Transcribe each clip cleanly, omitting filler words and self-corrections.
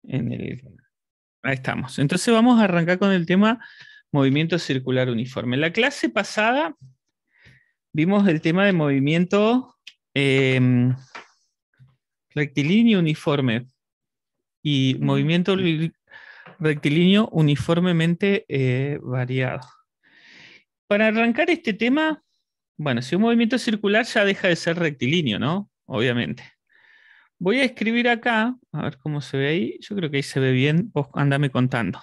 en el... Ahí estamos. Entonces vamos a arrancar con el tema movimiento circular uniforme. En la clase pasada vimos el tema de movimiento rectilíneo uniforme y movimiento rectilíneo uniformemente variado. Para arrancar este tema, bueno, si un movimiento circular ya deja de ser rectilíneo, ¿no? Obviamente. Voy a escribir acá, a ver cómo se ve ahí. Yo creo que ahí se ve bien. Vos andame contando.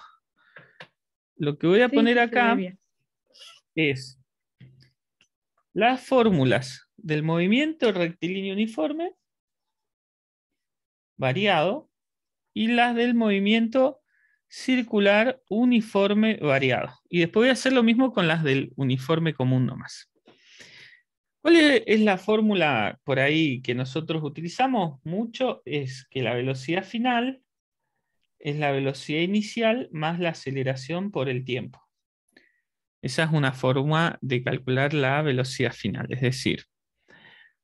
Lo que voy a Sí, poner sí, se ve acá bien. es las fórmulas del movimiento rectilíneo uniforme variado y las del movimiento circular uniforme variado. Y después voy a hacer lo mismo con las del uniforme común nomás. ¿Cuál es la fórmula por ahí que nosotros utilizamos mucho? Es que la velocidad final es la velocidad inicial más la aceleración por el tiempo. Esa es una forma de calcular la velocidad final, es decir,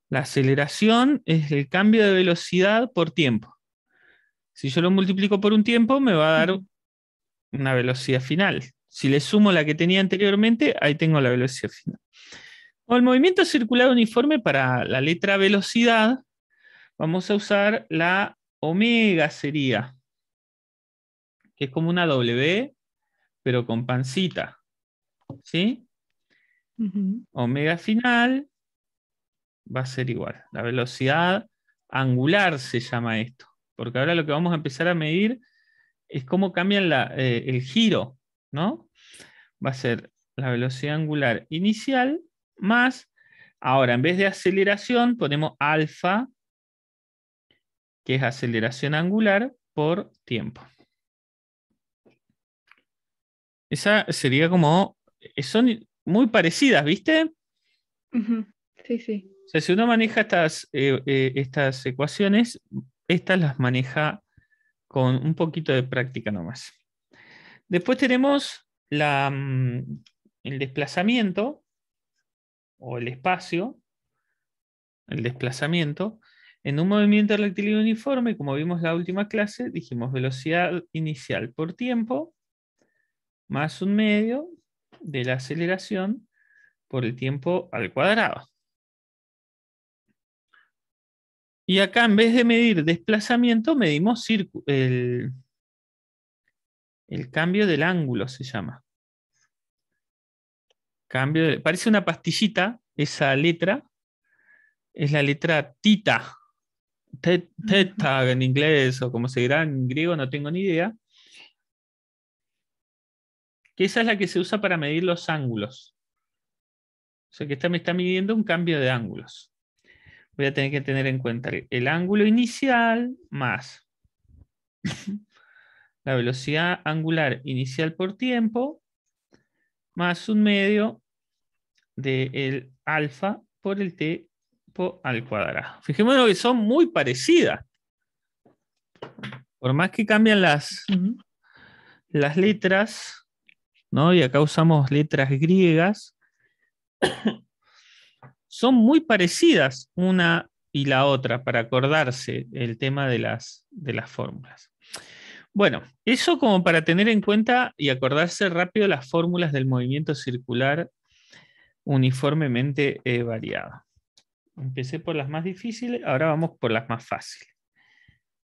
la aceleración es el cambio de velocidad por tiempo. Si yo lo multiplico por un tiempo, me va a dar Ujú. una velocidad final. Si le sumo la que tenía anteriormente, ahí tengo la velocidad final. O el movimiento circular uniforme para la letra velocidad, vamos a usar la omega sería, que es como una W, pero con pancita. ¿Sí? Ujú. Omega final va a ser igual. La velocidad angular se llama esto. Porque ahora lo que vamos a empezar a medir es cómo cambian el giro, ¿no? Va a ser la velocidad angular inicial más, ahora en vez de aceleración ponemos alfa, que es aceleración angular por tiempo. Esa sería como, son muy parecidas, ¿viste? Ujú. Sí, sí. O sea, si uno maneja estas ecuaciones, estas las maneja con un poquito de práctica nomás. Después tenemos el desplazamiento o el espacio, el desplazamiento. En un movimiento rectilíneo uniforme, como vimos en la última clase, dijimos velocidad inicial por tiempo más un medio de la aceleración por el tiempo al cuadrado. Y acá en vez de medir desplazamiento, medimos el cambio del ángulo, se llama. Parece una pastillita, esa letra, es la letra tita, Ujú. theta en inglés o como se dirá en griego, no tengo ni idea, que esa es la que se usa para medir los ángulos. O sea que esta me está midiendo un cambio de ángulos. Voy a tener que tener en cuenta el ángulo inicial más la velocidad angular inicial por tiempo más un medio del alfa por el tiempo al cuadrado. Fijémonos que son muy parecidas. Por más que cambian Ujú. las letras, ¿no? Y acá usamos letras griegas, son muy parecidas una y la otra para acordarse el tema de las fórmulas. Bueno, eso como para tener en cuenta y acordarse rápido las fórmulas del movimiento circular uniformemente variado. Empecé por las más difíciles, ahora vamos por las más fáciles.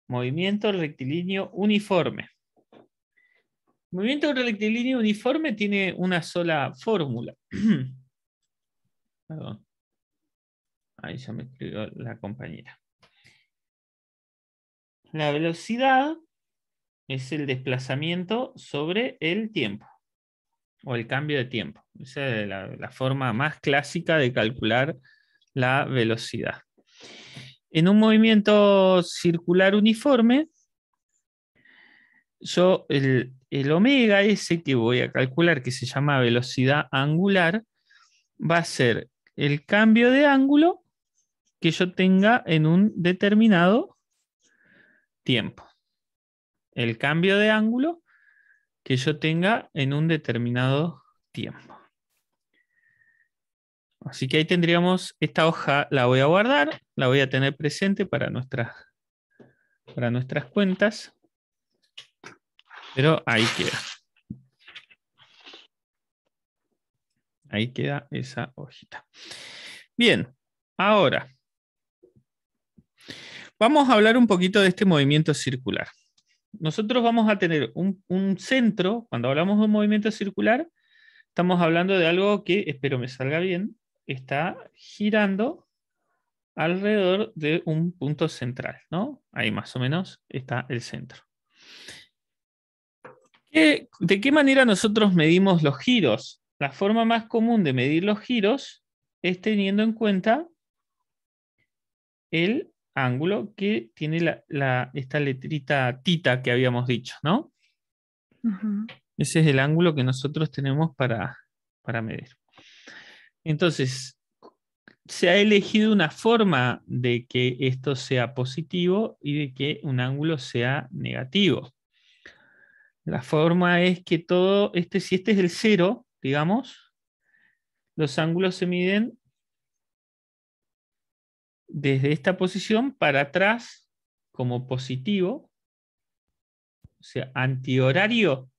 Movimiento rectilíneo uniforme. Movimiento rectilíneo uniforme tiene una sola fórmula. Perdón, ahí ya me escribió la compañera. La velocidad es el desplazamiento sobre el tiempo o el cambio de tiempo. Esa es la forma más clásica de calcular la velocidad. En un movimiento circular uniforme, yo el omega ese que voy a calcular, que se llama velocidad angular, va a ser el cambio de ángulo que yo tenga en un determinado tiempo. El cambio de ángulo que yo tenga en un determinado tiempo. Así que ahí tendríamos esta hoja, la voy a guardar, la voy a tener presente para nuestras cuentas. Pero ahí queda. Ahí queda esa hojita. Bien, ahora vamos a hablar un poquito de este movimiento circular. Nosotros vamos a tener un centro, cuando hablamos de un movimiento circular, estamos hablando de algo que, espero me salga bien, está girando alrededor de un punto central, ¿no? Ahí más o menos está el centro. ¿De qué manera nosotros medimos los giros? La forma más común de medir los giros es teniendo en cuenta el ángulo que tiene esta letrita tita que habíamos dicho, ¿no? Ujú. Ese es el ángulo que nosotros tenemos para medir. Entonces, se ha elegido una forma de que esto sea positivo y de que un ángulo sea negativo. La forma es que si este es el cero, digamos, los ángulos se miden desde esta posición para atrás como positivo, o sea, antihorario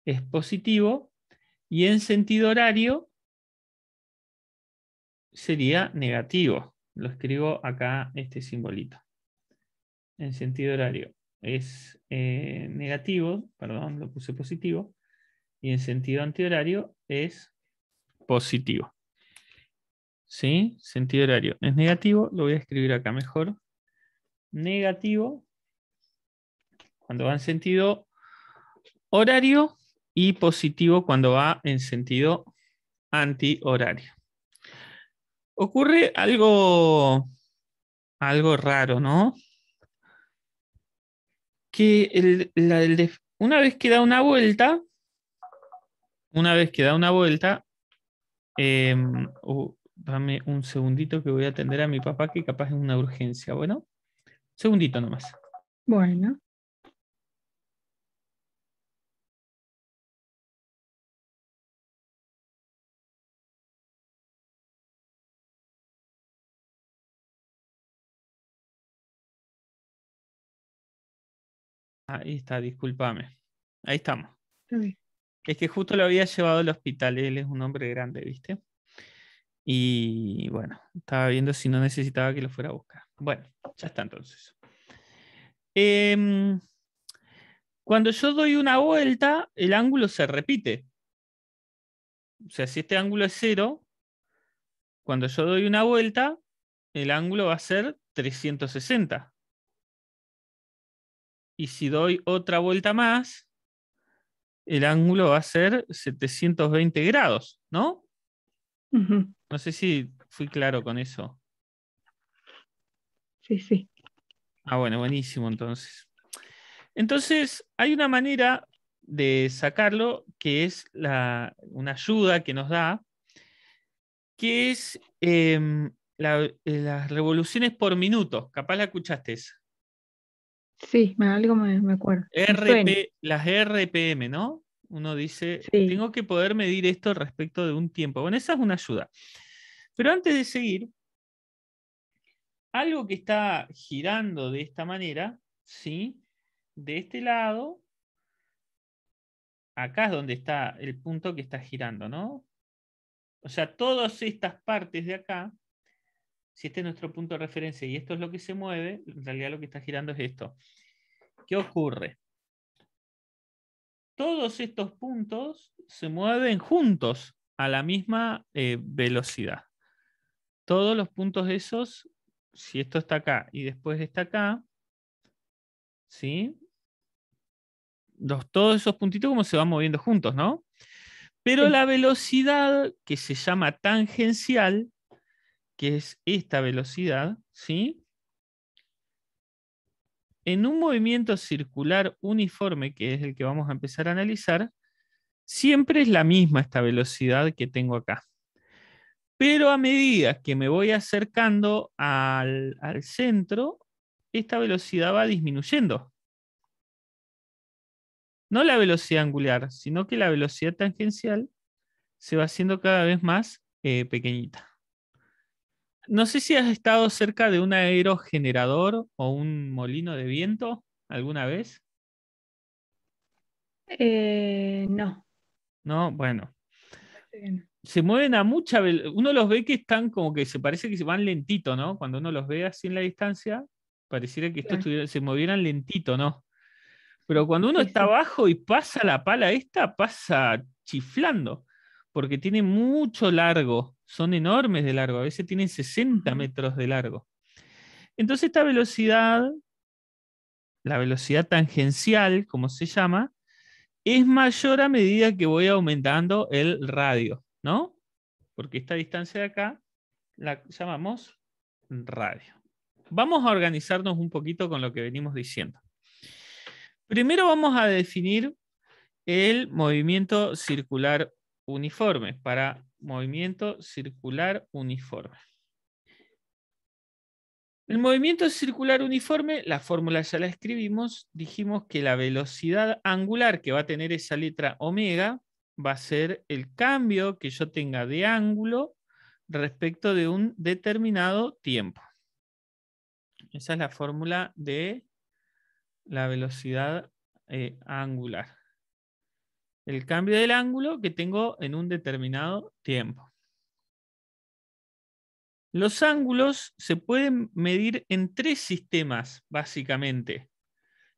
es positivo y en sentido horario sería negativo. Lo escribo acá este simbolito. En sentido horario es negativo, perdón, lo puse positivo, y en sentido antihorario es positivo. ¿Sí? Sentido horario es negativo, lo voy a escribir acá mejor. Negativo cuando va en sentido horario y positivo cuando va en sentido antihorario. Ocurre algo raro, ¿no? Que una vez que da una vuelta, dame un segundito que voy a atender a mi papá que capaz es una urgencia. Bueno, segundito nomás. Bueno, Ahí está, discúlpame. Ahí estamos. está bien. Es que justo lo había llevado al hospital, él es un hombre grande, ¿viste? Y bueno, estaba viendo si no necesitaba que lo fuera a buscar. Bueno, ya está entonces. Em, Cuando yo doy una vuelta, el ángulo se repite. O sea, si este ángulo es 0, cuando yo doy una vuelta, el ángulo va a ser 360. Y si doy otra vuelta más, el ángulo va a ser 720 grados, ¿no? Ujú. No sé si fui claro con eso. Sí, sí. Ah, bueno, buenísimo entonces. Entonces, hay una manera de sacarlo que es una ayuda que nos da, que es las revoluciones por minuto. Capaz la escuchaste esa. Sí, algo me acuerdo. Me suena. Las RPM, ¿no? Uno dice, Sí, tengo que poder medir esto respecto de un tiempo. Bueno, esa es una ayuda. Pero antes de seguir, algo que está girando de esta manera, ¿sí? De este lado, acá es donde está el punto que está girando, ¿no? O sea, todas estas partes de acá, si este es nuestro punto de referencia y esto es lo que se mueve, en realidad lo que está girando es esto. ¿Qué ocurre? Todos estos puntos se mueven juntos a la misma velocidad. Todos los puntos esos, si esto está acá y después está acá, ¿sí? Todos esos puntitos como se van moviendo juntos, ¿no? Pero sí. la velocidad que se llama tangencial, que es esta velocidad, ¿sí? En un movimiento circular uniforme, que es el que vamos a empezar a analizar, siempre es la misma esta velocidad que tengo acá. Pero a medida que me voy acercando al centro, esta velocidad va disminuyendo. No la velocidad angular, sino que la velocidad tangencial se va haciendo cada vez más pequeñita. No sé si has estado cerca de un aerogenerador o un molino de viento alguna vez. No, No, bueno. parece que no. Se mueven a mucha velocidad. Uno los ve que están como que se parece que se van lentito, ¿no? Cuando uno los ve así en la distancia, pareciera que Claro. se movieran lentito, ¿no? Pero cuando uno Sí, está sí. abajo y pasa la pala esta, pasa chiflando, porque tiene mucho largo, son enormes de largo, a veces tienen 60 Ujú. metros de largo. Entonces esta velocidad, la velocidad tangencial, como se llama, es mayor a medida que voy aumentando el radio, ¿no? Porque esta distancia de acá la llamamos radio. Vamos a organizarnos un poquito con lo que venimos diciendo. Primero vamos a definir el movimiento circular uniforme. Para movimiento circular uniforme. El movimiento circular uniforme, la fórmula ya la escribimos, dijimos que la velocidad angular que va a tener esa letra omega va a ser el cambio que yo tenga de ángulo respecto de un determinado tiempo. Esa es la fórmula de la velocidad angular. El cambio del ángulo que tengo en un determinado tiempo. Los ángulos se pueden medir en tres sistemas, básicamente.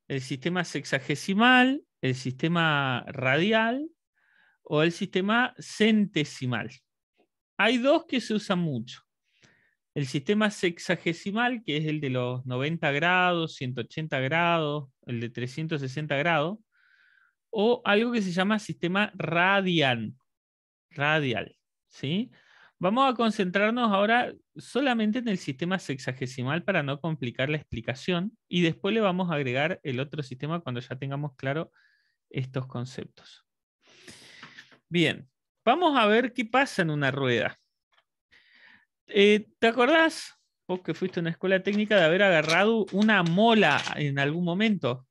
El sistema sexagesimal, el sistema radial o el sistema centesimal. Hay dos que se usan mucho. El sistema sexagesimal, que es el de los 90 grados, 180 grados, el de 360 grados, o algo que se llama sistema radial, ¿sí? Vamos a concentrarnos ahora solamente en el sistema sexagesimal para no complicar la explicación y después le vamos a agregar el otro sistema cuando ya tengamos claro estos conceptos. Bien, vamos a ver qué pasa en una rueda. ¿Te acordás, vos que fuiste a una escuela técnica, de haber agarrado una mola en algún momento?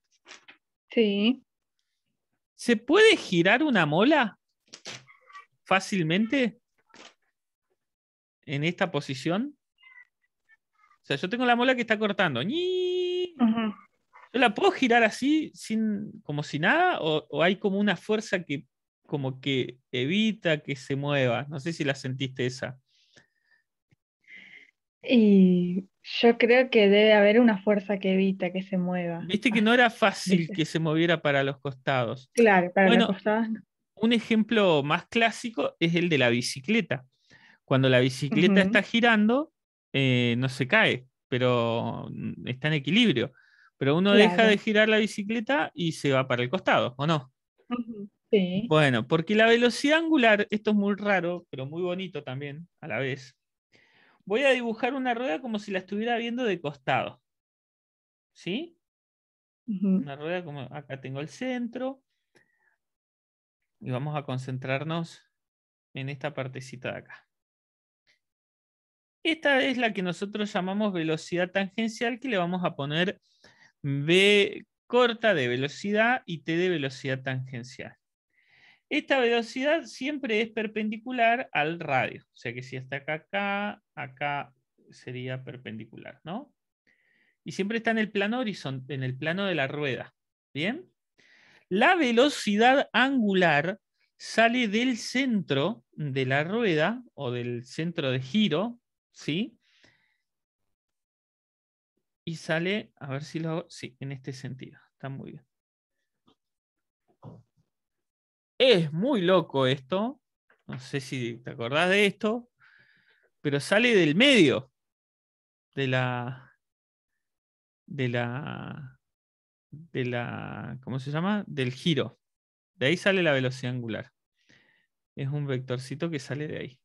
Sí. ¿Se puede girar una mola fácilmente en esta posición? O sea, yo tengo la mola que está cortando. ¡Ñi! Ujú. ¿Yo la puedo girar así, como si nada? ¿O hay como una fuerza que como que evita que se mueva? No sé si la sentiste esa. Y yo creo que debe haber una fuerza que evita que se mueva. Viste que no era fácil ¿Viste? que se moviera para los costados. Claro, para la Bueno, costada no. un ejemplo más clásico es el de la bicicleta. Cuando la bicicleta Ujú. está girando, no se cae, pero está en equilibrio. Pero uno deja de Claro. girar la bicicleta y se va para el costado, ¿o no? Ujú. Sí. Bueno, porque la velocidad angular, esto es muy raro, pero muy bonito también a la vez. Voy a dibujar una rueda como si la estuviera viendo de costado. ¿Sí? Ujú. Una rueda como acá tengo el centro. Y vamos a concentrarnos en esta partecita de acá. Esta es la que nosotros llamamos velocidad tangencial, que le vamos a poner v corta de velocidad y t de velocidad tangencial. Esta velocidad siempre es perpendicular al radio. O sea que si está acá sería perpendicular, ¿no? Y siempre está en el plano horizontal, en el plano de la rueda. ¿Bien? La velocidad angular sale del centro de la rueda o del centro de giro, ¿sí? Y sale, a ver si lo hago, sí, en este sentido. Está muy bien. Es muy loco esto. No sé si te acordás de esto, pero sale del medio de la, de la, ¿cómo se llama? Del giro. De ahí sale la velocidad angular. Es un vectorcito que sale de ahí.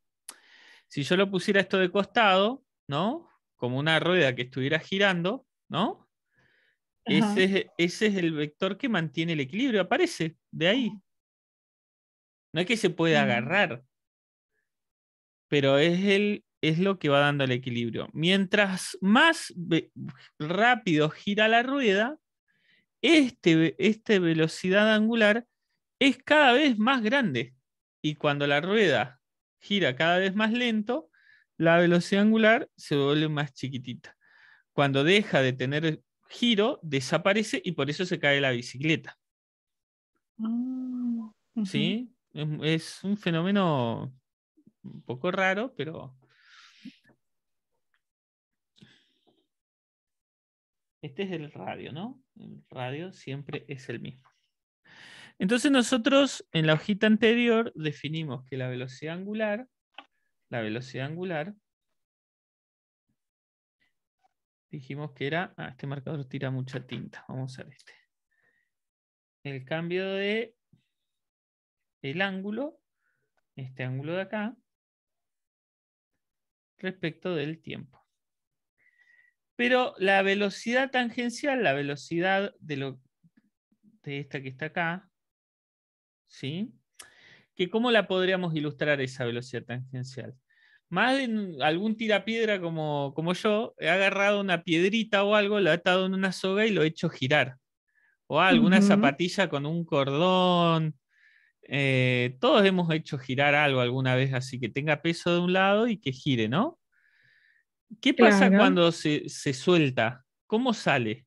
Si yo lo pusiera esto de costado, ¿no? Como una rueda que estuviera girando, ¿no? Ajá. Ese es el vector que mantiene el equilibrio. Aparece de ahí. No es que se puede Mm. agarrar, pero es lo que va dando el equilibrio. Mientras más rápido gira la rueda, este velocidad angular es cada vez más grande. Y cuando la rueda gira cada vez más lento, la velocidad angular se vuelve más chiquitita. Cuando deja de tener giro, desaparece y por eso se cae la bicicleta. Mm, ujú. ¿Sí? Es un fenómeno un poco raro, pero este es el radio, ¿no? El radio siempre es el mismo. Entonces nosotros en la hojita anterior definimos que la velocidad angular, dijimos que era, este marcador tira mucha tinta, vamos a ver este. El cambio de el ángulo, este ángulo de acá, respecto del tiempo. Pero la velocidad tangencial, la velocidad de esta que está acá, ¿sí? Que ¿cómo la podríamos ilustrar esa velocidad tangencial? Más de algún tirapiedra como yo, he agarrado una piedrita o algo, lo he atado en una soga y lo he hecho girar. O alguna Ujú, zapatilla con un cordón. Todos hemos hecho girar algo alguna vez así que tenga peso de un lado y que gire, ¿no? ¿Qué pasa claro, cuando se suelta? ¿Cómo sale?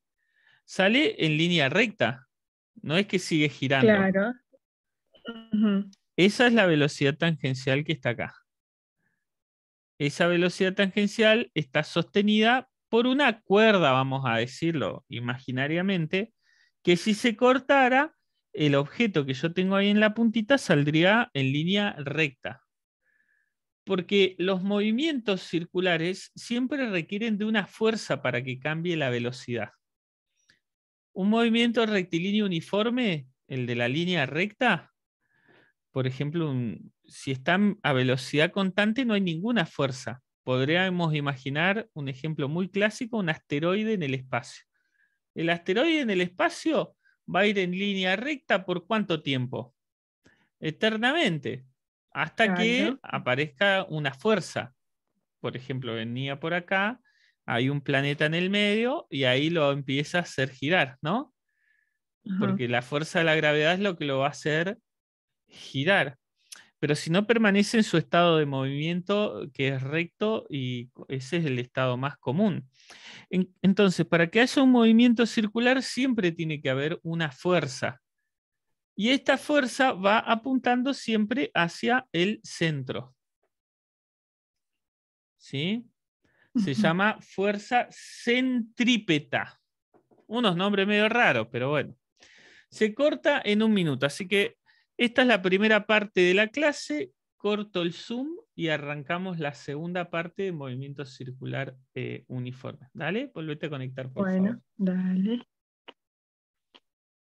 Sale en línea recta, no es que sigue girando. claro. Ujú, Esa es la velocidad tangencial que está acá. Esa velocidad tangencial está sostenida por una cuerda, vamos a decirlo imaginariamente, que si se cortara, el objeto que yo tengo ahí en la puntita saldría en línea recta. Porque los movimientos circulares siempre requieren de una fuerza para que cambie la velocidad. Un movimiento rectilíneo uniforme, el de la línea recta, por ejemplo, si están a velocidad constante, no hay ninguna fuerza. Podríamos imaginar un ejemplo muy clásico, un asteroide en el espacio. El asteroide en el espacio va a ir en línea recta por ¿cuánto tiempo? Eternamente, hasta que claro. aparezca una fuerza. Por ejemplo, venía por acá, hay un planeta en el medio y ahí lo empieza a hacer girar, ¿no? Ajá. Porque la fuerza de la gravedad es lo que lo va a hacer girar. Pero si no permanece en su estado de movimiento, que es recto, y ese es el estado más común. Entonces, para que haya un movimiento circular, siempre tiene que haber una fuerza. Y esta fuerza va apuntando siempre hacia el centro. ¿Sí? Se Ujú. llama fuerza centrípeta. Unos nombres medio raros, pero bueno. Se corta en un minuto, así que esta es la primera parte de la clase. Corto el zoom y arrancamos la segunda parte de movimiento circular uniforme. Dale, volvete a conectar, por favor. Bueno, dale.